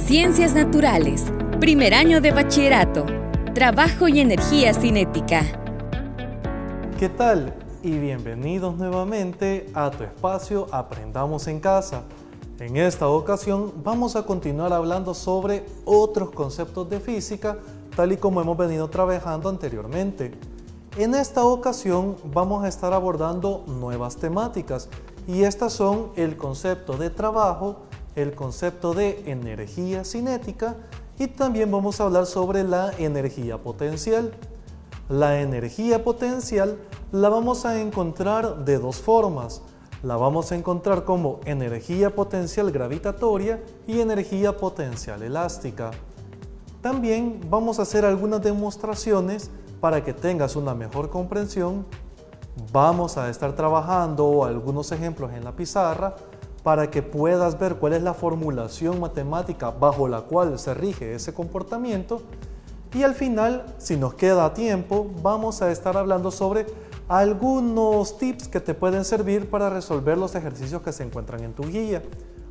Ciencias Naturales, primer año de bachillerato, trabajo y energía cinética. ¿Qué tal? Y bienvenidos nuevamente a tu espacio Aprendamos en Casa. En esta ocasión vamos a continuar hablando sobre otros conceptos de física, tal y como hemos venido trabajando anteriormente. En esta ocasión vamos a estar abordando nuevas temáticas y estas son el concepto de trabajo, el concepto de energía cinética y también vamos a hablar sobre la energía potencial. La energía potencial la vamos a encontrar de dos formas. La vamos a encontrar como energía potencial gravitatoria y energía potencial elástica. También vamos a hacer algunas demostraciones para que tengas una mejor comprensión. Vamos a estar trabajando algunos ejemplos en la pizarra para que puedas ver cuál es la formulación matemática bajo la cual se rige ese comportamiento. Y al final, si nos queda tiempo, vamos a estar hablando sobre algunos tips que te pueden servir para resolver los ejercicios que se encuentran en tu guía.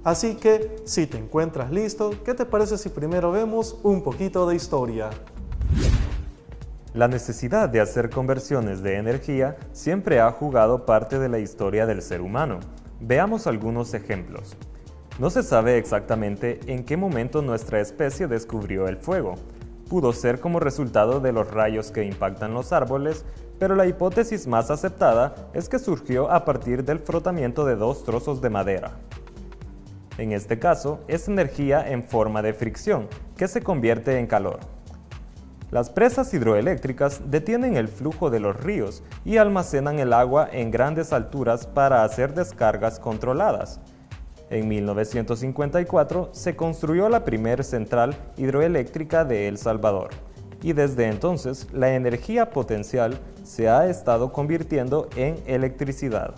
Así que, si te encuentras listo, ¿qué te parece si primero vemos un poquito de historia? La necesidad de hacer conversiones de energía siempre ha jugado parte de la historia del ser humano. Veamos algunos ejemplos. No se sabe exactamente en qué momento nuestra especie descubrió el fuego. Pudo ser como resultado de los rayos que impactan los árboles, pero la hipótesis más aceptada es que surgió a partir del frotamiento de dos trozos de madera. En este caso, es energía en forma de fricción, que se convierte en calor. Las presas hidroeléctricas detienen el flujo de los ríos y almacenan el agua en grandes alturas para hacer descargas controladas. En 1954 se construyó la primera central hidroeléctrica de El Salvador, y desde entonces la energía potencial se ha estado convirtiendo en electricidad.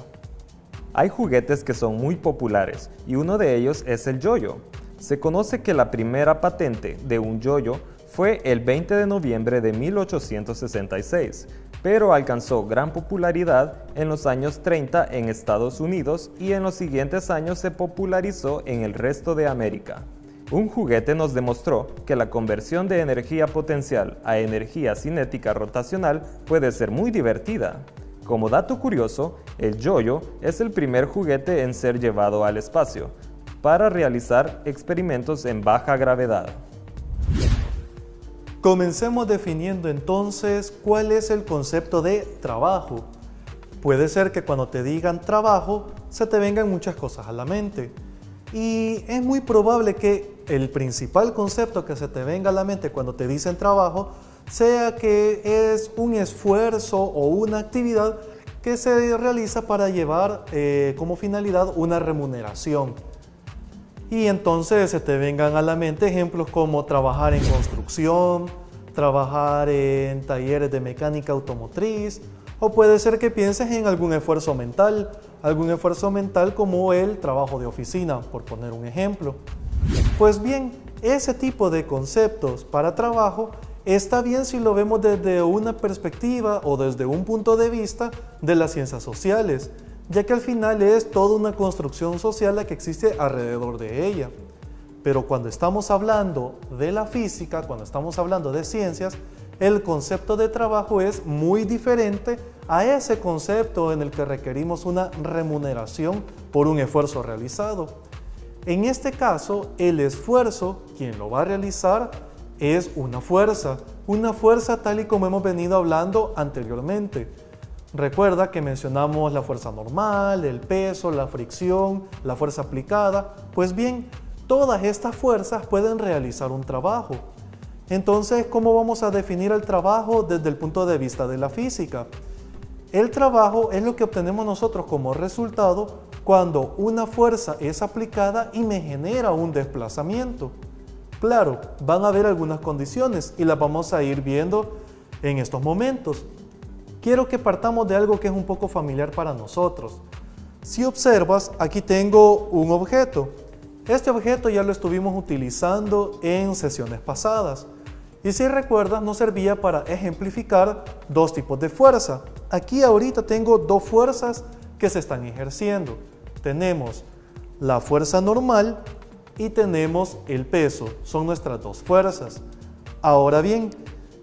Hay juguetes que son muy populares y uno de ellos es el yoyo. Se conoce que la primera patente de un yoyo fue el 20 de noviembre de 1866, pero alcanzó gran popularidad en los años 30 en Estados Unidos y en los siguientes años se popularizó en el resto de América. Un juguete nos demostró que la conversión de energía potencial a energía cinética rotacional puede ser muy divertida. Como dato curioso, el yoyo es el primer juguete en ser llevado al espacio, para realizar experimentos en baja gravedad. Comencemos definiendo entonces cuál es el concepto de trabajo. Puede ser que cuando te digan trabajo se te vengan muchas cosas a la mente y es muy probable que el principal concepto que se te venga a la mente cuando te dicen trabajo sea que es un esfuerzo o una actividad que se realiza para llevar como finalidad una remuneración. Y entonces se te vengan a la mente ejemplos como trabajar en construcción, trabajar en talleres de mecánica automotriz, o puede ser que pienses en algún esfuerzo mental como el trabajo de oficina, por poner un ejemplo. Pues bien, ese tipo de conceptos para trabajo está bien si lo vemos desde una perspectiva o desde un punto de vista de las ciencias sociales, ya que al final es toda una construcción social la que existe alrededor de ella. Pero cuando estamos hablando de la física, cuando estamos hablando de ciencias, el concepto de trabajo es muy diferente a ese concepto en el que requerimos una remuneración por un esfuerzo realizado. En este caso, el esfuerzo, quien lo va a realizar, es una fuerza tal y como hemos venido hablando anteriormente. Recuerda que mencionamos la fuerza normal, el peso, la fricción, la fuerza aplicada. Pues bien, todas estas fuerzas pueden realizar un trabajo. Entonces, ¿cómo vamos a definir el trabajo desde el punto de vista de la física? El trabajo es lo que obtenemos nosotros como resultado cuando una fuerza es aplicada y me genera un desplazamiento. Claro, van a haber algunas condiciones y las vamos a ir viendo en estos momentos. Quiero que partamos de algo que es un poco familiar para nosotros. Si observas, aquí tengo un objeto. Este objeto ya lo estuvimos utilizando en sesiones pasadas. Y si recuerdas, nos servía para ejemplificar dos tipos de fuerza. Aquí ahorita tengo dos fuerzas que se están ejerciendo. Tenemos la fuerza normal y tenemos el peso, son nuestras dos fuerzas. Ahora bien,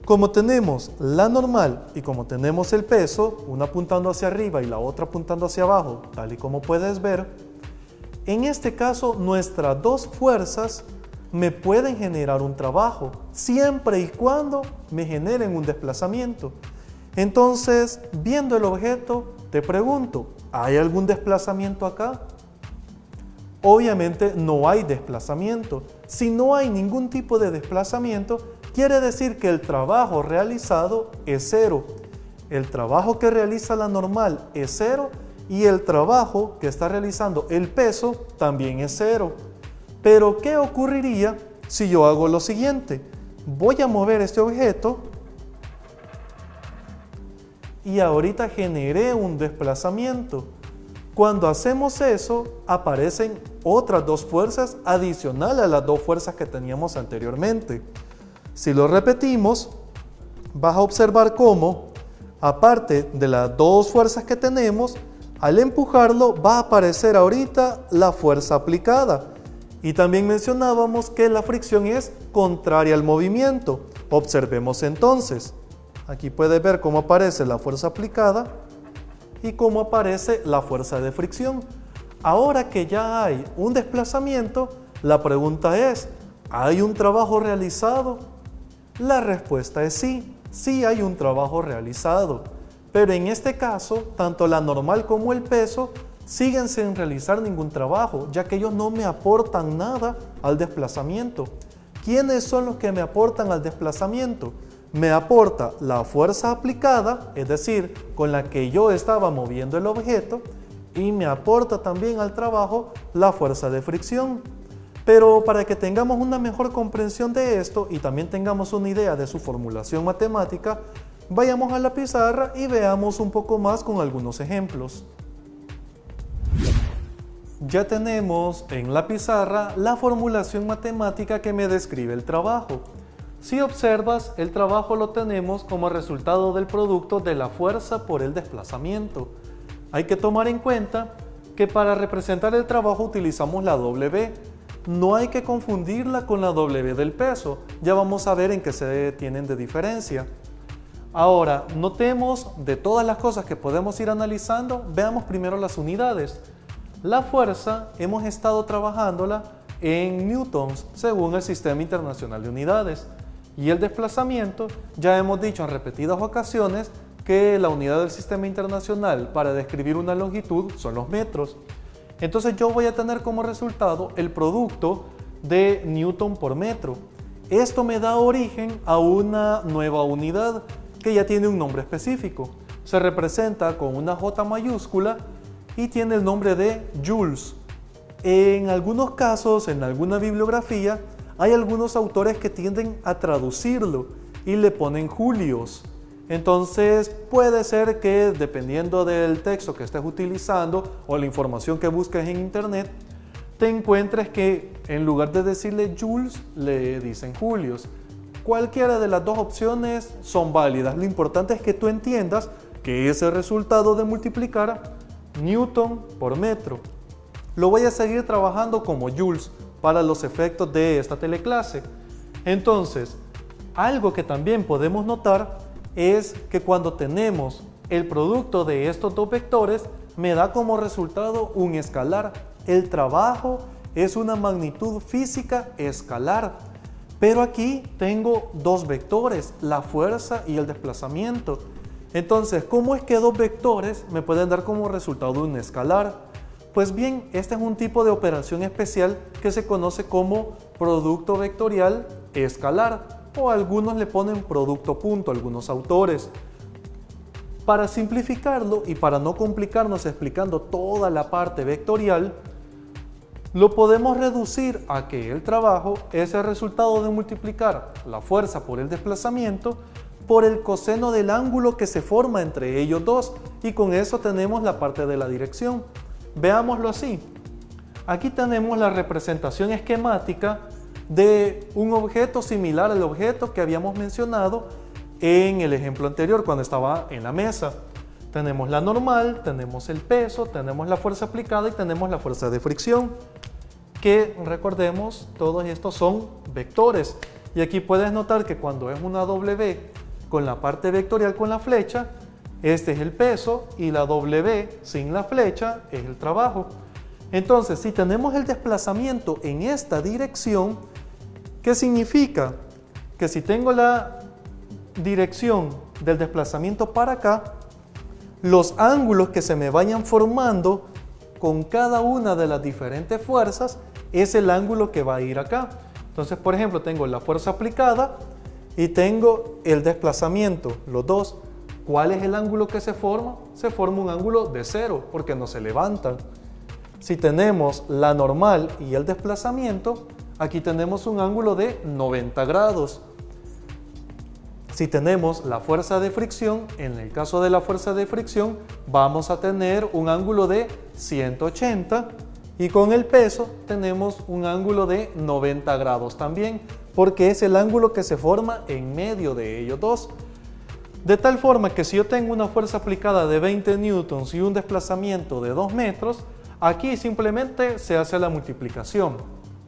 como tenemos la normal y como tenemos el peso, una apuntando hacia arriba y la otra apuntando hacia abajo, tal y como puedes ver, en este caso nuestras dos fuerzas me pueden generar un trabajo, siempre y cuando me generen un desplazamiento. Entonces, viendo el objeto, te pregunto, ¿hay algún desplazamiento acá? Obviamente no hay desplazamiento. Si no hay ningún tipo de desplazamiento, quiere decir que el trabajo realizado es cero. El trabajo que realiza la normal es cero y el trabajo que está realizando el peso también es cero. Pero, ¿qué ocurriría si yo hago lo siguiente? Voy a mover este objeto y ahorita generé un desplazamiento. Cuando hacemos eso, aparecen otras dos fuerzas adicionales a las dos fuerzas que teníamos anteriormente. Si lo repetimos, vas a observar cómo, aparte de las dos fuerzas que tenemos, al empujarlo va a aparecer ahorita la fuerza aplicada. Y también mencionábamos que la fricción es contraria al movimiento. Observemos entonces. Aquí puedes ver cómo aparece la fuerza aplicada y cómo aparece la fuerza de fricción. Ahora que ya hay un desplazamiento, la pregunta es, ¿hay un trabajo realizado? La respuesta es sí, sí hay un trabajo realizado. Pero en este caso, tanto la normal como el peso siguen sin realizar ningún trabajo, ya que ellos no me aportan nada al desplazamiento. ¿Quiénes son los que me aportan al desplazamiento? Me aporta la fuerza aplicada, es decir, con la que yo estaba moviendo el objeto, y me aporta también al trabajo la fuerza de fricción. Pero para que tengamos una mejor comprensión de esto y también tengamos una idea de su formulación matemática, vayamos a la pizarra y veamos un poco más con algunos ejemplos. Ya tenemos en la pizarra la formulación matemática que me describe el trabajo. Si observas, el trabajo lo tenemos como resultado del producto de la fuerza por el desplazamiento. Hay que tomar en cuenta que para representar el trabajo utilizamos la W. No hay que confundirla con la W del peso. Ya vamos a ver en qué se tienen de diferencia. Ahora, notemos de todas las cosas que podemos ir analizando, veamos primero las unidades. La fuerza hemos estado trabajándola en newtons según el Sistema Internacional de Unidades. Y el desplazamiento, ya hemos dicho en repetidas ocasiones que la unidad del Sistema Internacional para describir una longitud son los metros. Entonces yo voy a tener como resultado el producto de newton por metro. Esto me da origen a una nueva unidad que ya tiene un nombre específico. Se representa con una J mayúscula y tiene el nombre de joules. En algunos casos, en alguna bibliografía, hay algunos autores que tienden a traducirlo y le ponen julios. Entonces puede ser que dependiendo del texto que estés utilizando o la información que busques en internet, te encuentres que en lugar de decirle joules, le dicen julios. Cualquiera de las dos opciones son válidas. Lo importante es que tú entiendas que ese resultado de multiplicar newton por metro lo voy a seguir trabajando como joules para los efectos de esta teleclase. Entonces, algo que también podemos notar es que cuando tenemos el producto de estos dos vectores, me da como resultado un escalar. El trabajo es una magnitud física escalar. Pero aquí tengo dos vectores, la fuerza y el desplazamiento. Entonces, ¿cómo es que dos vectores me pueden dar como resultado un escalar? Pues bien, este es un tipo de operación especial que se conoce como producto vectorial escalar, o algunos le ponen producto punto, algunos autores. Para simplificarlo y para no complicarnos explicando toda la parte vectorial, lo podemos reducir a que el trabajo es el resultado de multiplicar la fuerza por el desplazamiento por el coseno del ángulo que se forma entre ellos dos, y con eso tenemos la parte de la dirección. Veámoslo así. Aquí tenemos la representación esquemática de un objeto similar al objeto que habíamos mencionado en el ejemplo anterior cuando estaba en la mesa. Tenemos la normal, tenemos el peso, tenemos la fuerza aplicada y tenemos la fuerza de fricción. que recordemos, todos estos son vectores. Y aquí puedes notar que cuando es una W con la parte vectorial con la flecha, este es el peso y la W sin la flecha es el trabajo. Entonces, si tenemos el desplazamiento en esta dirección, ¿qué significa? Que si tengo la dirección del desplazamiento para acá, los ángulos que se me vayan formando con cada una de las diferentes fuerzas es el ángulo que va a ir acá. Entonces, por ejemplo, tengo la fuerza aplicada y tengo el desplazamiento, los dos. ¿Cuál es el ángulo que se forma? Se forma un ángulo de 0 porque no se levantan. Si tenemos la normal y el desplazamiento, aquí tenemos un ángulo de 90 grados. Si tenemos la fuerza de fricción, en el caso de la fuerza de fricción, vamos a tener un ángulo de 180 y con el peso tenemos un ángulo de 90 grados también, porque es el ángulo que se forma en medio de ellos dos. De tal forma que si yo tengo una fuerza aplicada de 20 newtons y un desplazamiento de 2 metros, aquí simplemente se hace la multiplicación.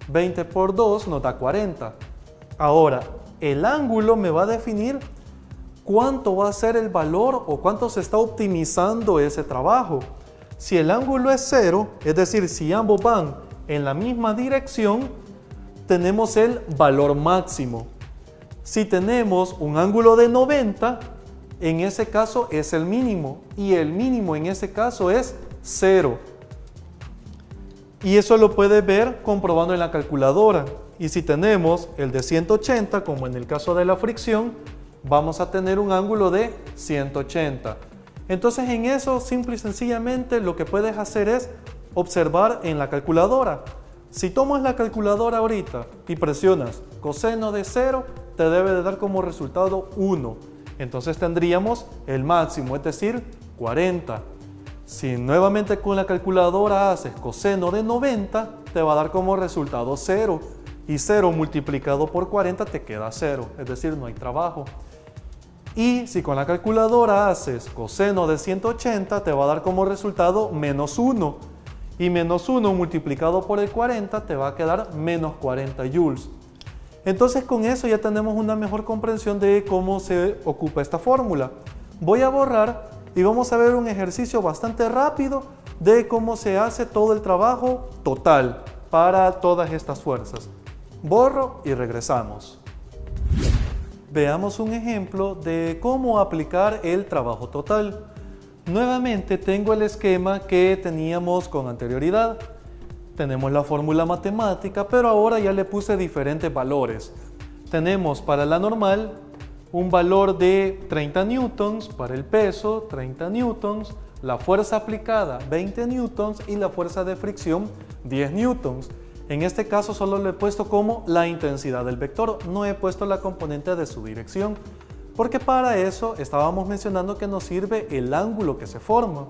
20 por 2 nos da 40. Ahora, el ángulo me va a definir cuánto va a ser el valor o cuánto se está optimizando ese trabajo. Si el ángulo es 0, es decir, si ambos van en la misma dirección, tenemos el valor máximo. Si tenemos un ángulo de 90, en ese caso es el mínimo, y el mínimo en ese caso es 0. Y eso lo puedes ver comprobando en la calculadora. Y si tenemos el de 180, como en el caso de la fricción, vamos a tener un ángulo de 180. Entonces en eso, simple y sencillamente, lo que puedes hacer es observar en la calculadora. Si tomas la calculadora ahorita y presionas coseno de 0, te debe de dar como resultado 1. Entonces tendríamos el máximo, es decir, 40. Si nuevamente con la calculadora haces coseno de 90, te va a dar como resultado 0. Y 0 multiplicado por 40 te queda 0, es decir, no hay trabajo. Y si con la calculadora haces coseno de 180, te va a dar como resultado menos 1. Y menos 1 multiplicado por el 40 te va a quedar menos 40 joules. Entonces con eso ya tenemos una mejor comprensión de cómo se ocupa esta fórmula. Voy a borrar y vamos a ver un ejercicio bastante rápido de cómo se hace todo el trabajo total para todas estas fuerzas. Borro y regresamos. Veamos un ejemplo de cómo aplicar el trabajo total. Nuevamente tengo el esquema que teníamos con anterioridad. Tenemos la fórmula matemática, pero ahora ya le puse diferentes valores. Tenemos para la normal un valor de 30 newtons, para el peso 30 newtons, la fuerza aplicada 20 newtons y la fuerza de fricción 10 newtons. En este caso solo le he puesto como la intensidad del vector, no he puesto la componente de su dirección, porque para eso estábamos mencionando que nos sirve el ángulo que se forma.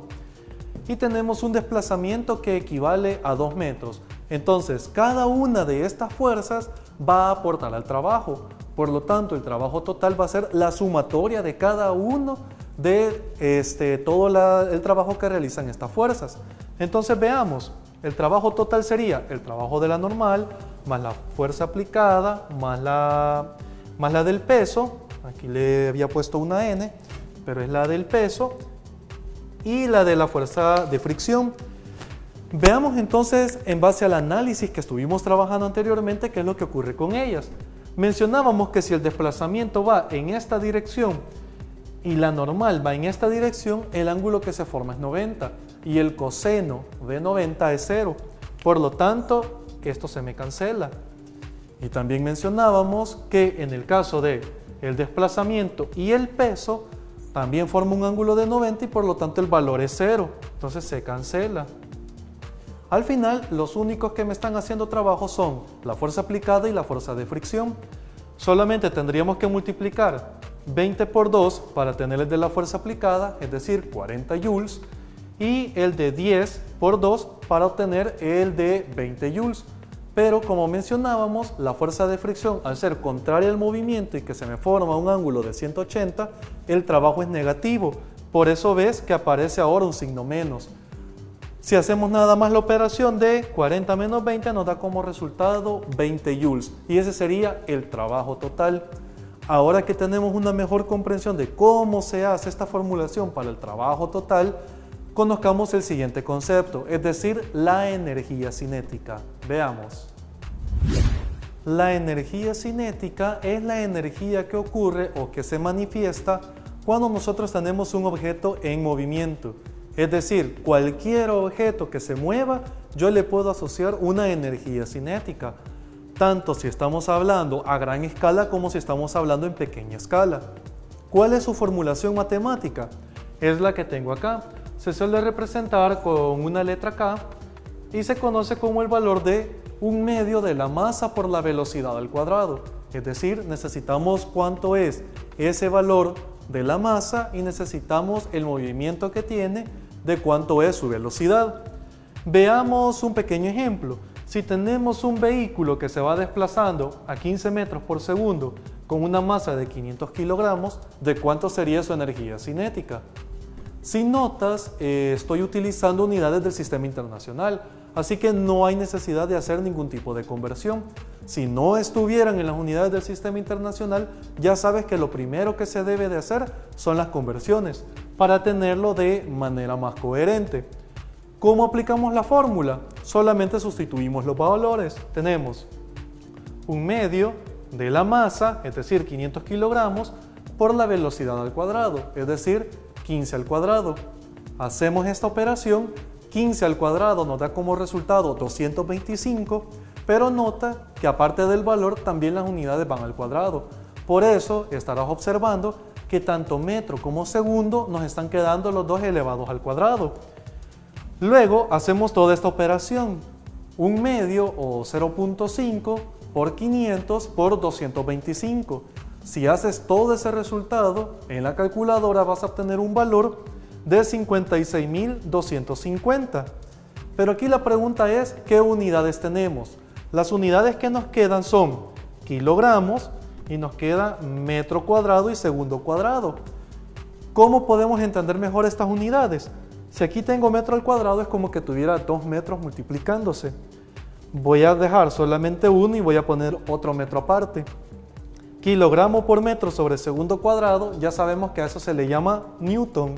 Y tenemos un desplazamiento que equivale a 2 metros. Entonces, cada una de estas fuerzas va a aportar al trabajo. Por lo tanto, el trabajo total va a ser la sumatoria de cada uno de todo el trabajo que realizan estas fuerzas. Entonces, veamos. El trabajo total sería el trabajo de la normal, más la fuerza aplicada, más la del peso. Aquí le había puesto una N, pero es la del peso. Y la de la fuerza de fricción. Veamos entonces, en base al análisis que estuvimos trabajando anteriormente, qué es lo que ocurre con ellas. Mencionábamos que si el desplazamiento va en esta dirección y la normal va en esta dirección, el ángulo que se forma es 90 y el coseno de 90 es 0. Por lo tanto, esto se me cancela. Y también mencionábamos que en el caso de el desplazamiento y el peso, también forma un ángulo de 90 y por lo tanto el valor es 0, entonces se cancela. Al final, los únicos que me están haciendo trabajo son la fuerza aplicada y la fuerza de fricción. Solamente tendríamos que multiplicar 20 por 2 para tener el de la fuerza aplicada, es decir, 40 joules, y el de 10 por 2 para obtener el de 20 joules. Pero como mencionábamos, la fuerza de fricción, al ser contraria al movimiento y que se me forma un ángulo de 180, el trabajo es negativo. Por eso ves que aparece ahora un signo menos. Si hacemos nada más la operación de 40 menos 20 nos da como resultado 20 joules y ese sería el trabajo total. Ahora que tenemos una mejor comprensión de cómo se hace esta formulación para el trabajo total, conozcamos el siguiente concepto, es decir, la energía cinética. Veamos. La energía cinética es la energía que ocurre o que se manifiesta cuando nosotros tenemos un objeto en movimiento. Es decir, cualquier objeto que se mueva, yo le puedo asociar una energía cinética, tanto si estamos hablando a gran escala como si estamos hablando en pequeña escala. ¿Cuál es su formulación matemática? Es la que tengo acá. Se suele representar con una letra K y se conoce como el valor de 1/2 de la masa por la velocidad al cuadrado. Es decir, necesitamos cuánto es ese valor de la masa y necesitamos el movimiento que tiene de cuánto es su velocidad. Veamos un pequeño ejemplo. Si tenemos un vehículo que se va desplazando a 15 metros por segundo con una masa de 500 kilogramos, ¿de cuánto sería su energía cinética? Si notas, estoy utilizando unidades del sistema internacional, así que no hay necesidad de hacer ningún tipo de conversión. Si no estuvieran en las unidades del sistema internacional, ya sabes que lo primero que se debe de hacer son las conversiones para tenerlo de manera más coherente. ¿Cómo aplicamos la fórmula? Solamente sustituimos los valores. Tenemos 1/2 de la masa, es decir, 500 kilogramos, por la velocidad al cuadrado, es decir, 15 al cuadrado. Hacemos esta operación, 15 al cuadrado nos da como resultado 225, pero nota que aparte del valor también las unidades van al cuadrado. Por eso estarás observando que tanto metro como segundo nos están quedando los dos elevados al cuadrado. Luego hacemos toda esta operación, 1/2 o 0.5 por 500 por 225. Si haces todo ese resultado, en la calculadora vas a obtener un valor de 56.250. Pero aquí la pregunta es, ¿qué unidades tenemos? Las unidades que nos quedan son kilogramos y nos queda metro cuadrado y segundo cuadrado. ¿Cómo podemos entender mejor estas unidades? Si aquí tengo metro al cuadrado es como que tuviera 2 metros multiplicándose. Voy a dejar solamente uno y voy a poner otro metro aparte. Kilogramo por metro sobre segundo cuadrado, ya sabemos que a eso se le llama newton.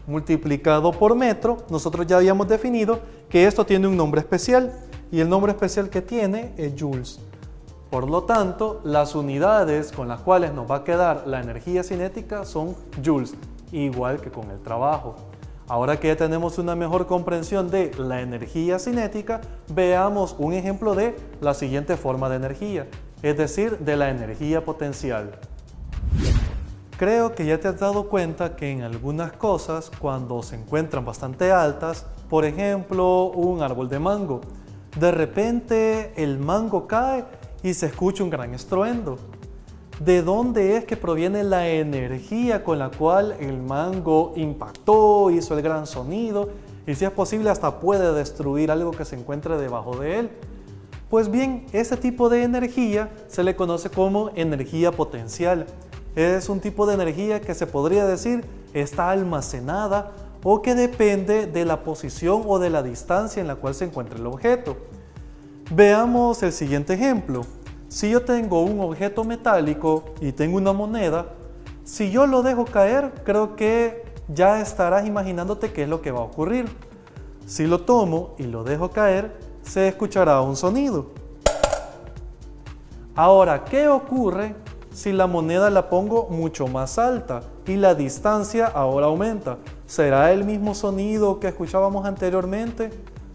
Multiplicado por metro, nosotros ya habíamos definido que esto tiene un nombre especial y el nombre especial que tiene es joules. Por lo tanto, las unidades con las cuales nos va a quedar la energía cinética son joules, igual que con el trabajo. Ahora que ya tenemos una mejor comprensión de la energía cinética, veamos un ejemplo de la siguiente forma de energía, es decir, de la energía potencial. Creo que ya te has dado cuenta que en algunas cosas, cuando se encuentran bastante altas, por ejemplo, un árbol de mango, de repente el mango cae y se escucha un gran estruendo. ¿De dónde es que proviene la energía con la cual el mango impactó, hizo el gran sonido y si es posible hasta puede destruir algo que se encuentre debajo de él? Pues bien, ese tipo de energía se le conoce como energía potencial. Es un tipo de energía que se podría decir está almacenada o que depende de la posición o de la distancia en la cual se encuentra el objeto. Veamos el siguiente ejemplo. Si yo tengo un objeto metálico y tengo una moneda, si yo lo dejo caer, creo que ya estarás imaginándote qué es lo que va a ocurrir. Si lo tomo y lo dejo caer, se escuchará un sonido. Ahora, ¿qué ocurre si la moneda la pongo mucho más alta y la distancia ahora aumenta? ¿Será el mismo sonido que escuchábamos anteriormente?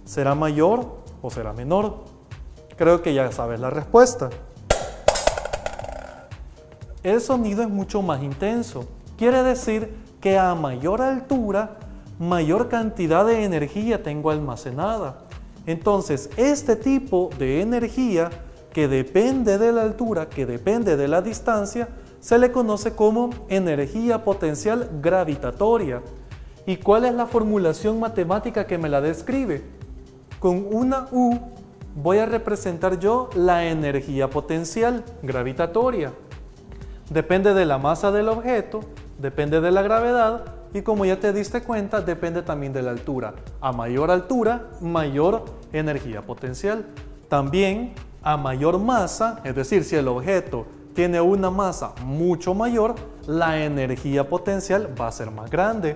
¿Será mayor o será menor? Creo que ya sabes la respuesta. El sonido es mucho más intenso. Quiere decir que a mayor altura, mayor cantidad de energía tengo almacenada. Entonces, este tipo de energía que depende de la altura, que depende de la distancia, se le conoce como energía potencial gravitatoria. ¿Y cuál es la formulación matemática que me la describe? Con una U voy a representar yo la energía potencial gravitatoria. Depende de la masa del objeto, depende de la gravedad, y como ya te diste cuenta, depende también de la altura. A mayor altura, mayor energía potencial. También a mayor masa, es decir, si el objeto tiene una masa mucho mayor, la energía potencial va a ser más grande.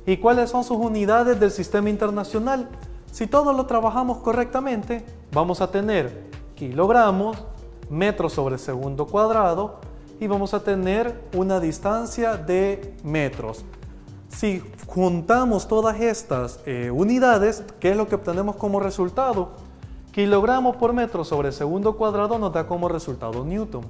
¿Y cuáles son sus unidades del sistema internacional? Si todo lo trabajamos correctamente, vamos a tener kilogramos, metros sobre segundo cuadrado y vamos a tener una distancia de metros. Si juntamos todas estas unidades, ¿qué es lo que obtenemos como resultado? Kilogramos por metro sobre segundo cuadrado nos da como resultado newton.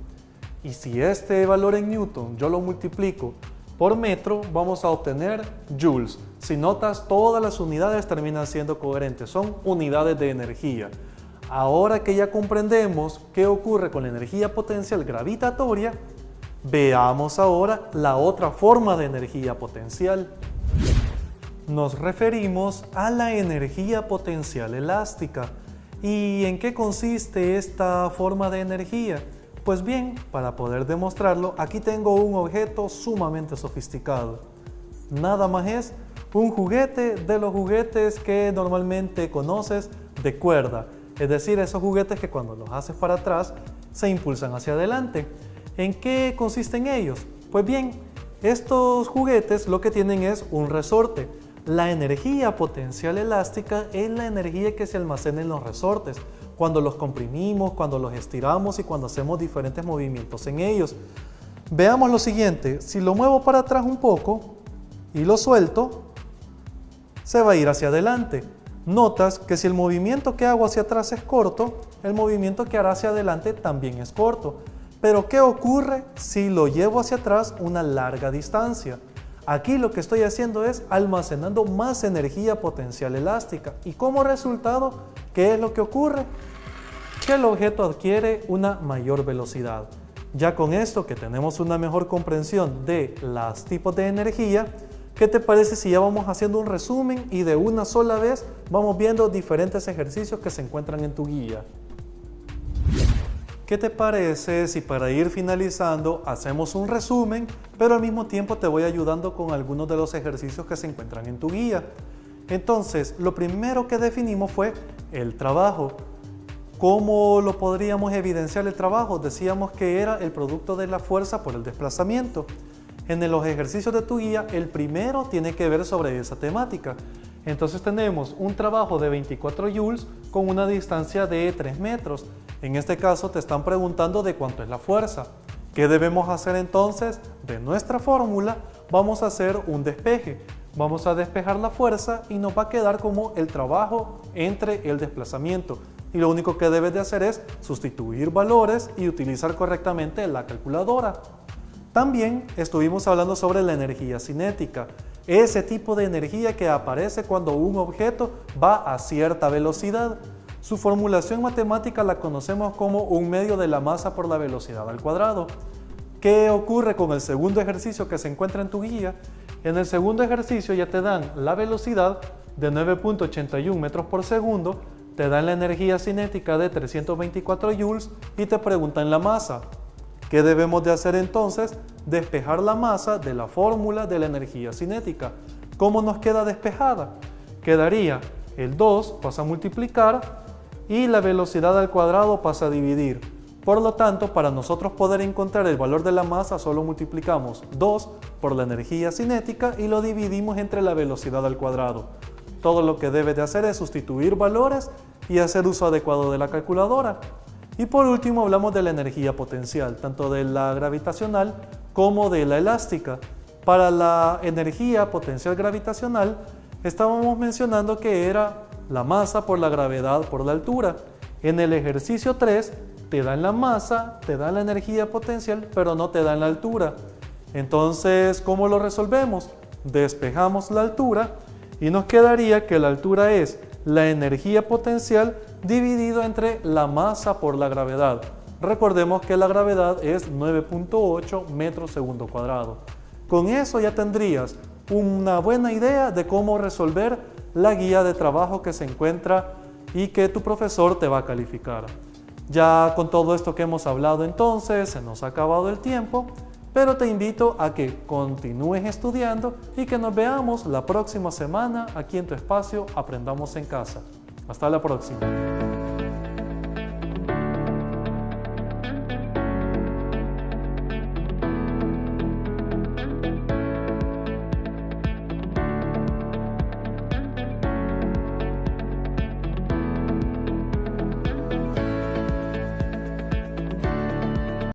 Y si este valor en newton yo lo multiplico por metro, vamos a obtener joules. Si notas, todas las unidades terminan siendo coherentes, son unidades de energía. Ahora que ya comprendemos qué ocurre con la energía potencial gravitatoria, veamos ahora la otra forma de energía potencial. Nos referimos a la energía potencial elástica. ¿Y en qué consiste esta forma de energía? Pues bien, para poder demostrarlo, aquí tengo un objeto sumamente sofisticado. Nada más es un juguete de los juguetes que normalmente conoces de cuerda. Es decir, esos juguetes que cuando los haces para atrás se impulsan hacia adelante. ¿En qué consisten ellos? Pues bien, estos juguetes lo que tienen es un resorte. La energía potencial elástica es la energía que se almacena en los resortes, cuando los comprimimos, cuando los estiramos y cuando hacemos diferentes movimientos en ellos. Veamos lo siguiente, si lo muevo para atrás un poco y lo suelto, se va a ir hacia adelante. Notas que si el movimiento que hago hacia atrás es corto, el movimiento que hará hacia adelante también es corto. Pero ¿qué ocurre si lo llevo hacia atrás una larga distancia? Aquí lo que estoy haciendo es almacenando más energía potencial elástica y como resultado, ¿qué es lo que ocurre? Que el objeto adquiere una mayor velocidad. Ya con esto que tenemos una mejor comprensión de los tipos de energía, ¿qué te parece si ya vamos haciendo un resumen y de una sola vez vamos viendo diferentes ejercicios que se encuentran en tu guía? ¿Qué te parece si para ir finalizando hacemos un resumen, pero al mismo tiempo te voy ayudando con algunos de los ejercicios que se encuentran en tu guía? Entonces, lo primero que definimos fue el trabajo. ¿Cómo lo podríamos evidenciar el trabajo? Decíamos que era el producto de la fuerza por el desplazamiento. En los ejercicios de tu guía, el primero tiene que ver sobre esa temática. Entonces tenemos un trabajo de 24 joules con una distancia de 3 metros. En este caso te están preguntando de cuánto es la fuerza. ¿Qué debemos hacer entonces? De nuestra fórmula vamos a hacer un despeje. Vamos a despejar la fuerza y nos va a quedar como el trabajo entre el desplazamiento. Y lo único que debes de hacer es sustituir valores y utilizar correctamente la calculadora. También estuvimos hablando sobre la energía cinética, ese tipo de energía que aparece cuando un objeto va a cierta velocidad. Su formulación matemática la conocemos como un medio de la masa por la velocidad al cuadrado. ¿Qué ocurre con el segundo ejercicio que se encuentra en tu guía? En el segundo ejercicio ya te dan la velocidad de 9.81 metros por segundo, te dan la energía cinética de 324 joules y te preguntan la masa. ¿Qué debemos de hacer entonces? Despejar la masa de la fórmula de la energía cinética. ¿Cómo nos queda despejada? Quedaría el 2 pasa a multiplicar y la velocidad al cuadrado pasa a dividir. Por lo tanto, para nosotros poder encontrar el valor de la masa, solo multiplicamos 2 por la energía cinética y lo dividimos entre la velocidad al cuadrado. Todo lo que debes de hacer es sustituir valores y hacer uso adecuado de la calculadora. Y por último hablamos de la energía potencial, tanto de la gravitacional como de la elástica. Para la energía potencial gravitacional estábamos mencionando que era la masa por la gravedad por la altura. En el ejercicio 3 te dan la masa, te dan la energía potencial, pero no te dan la altura. Entonces, ¿cómo lo resolvemos? Despejamos la altura y nos quedaría que la altura es la energía potencial dividido entre la masa por la gravedad. Recordemos que la gravedad es 9.8 metros segundo cuadrado. Con eso ya tendrías una buena idea de cómo resolver la guía de trabajo que se encuentra y que tu profesor te va a calificar. Ya con todo esto que hemos hablado entonces, se nos ha acabado el tiempo, pero te invito a que continúes estudiando y que nos veamos la próxima semana aquí en tu espacio Aprendamos en Casa. Hasta la próxima.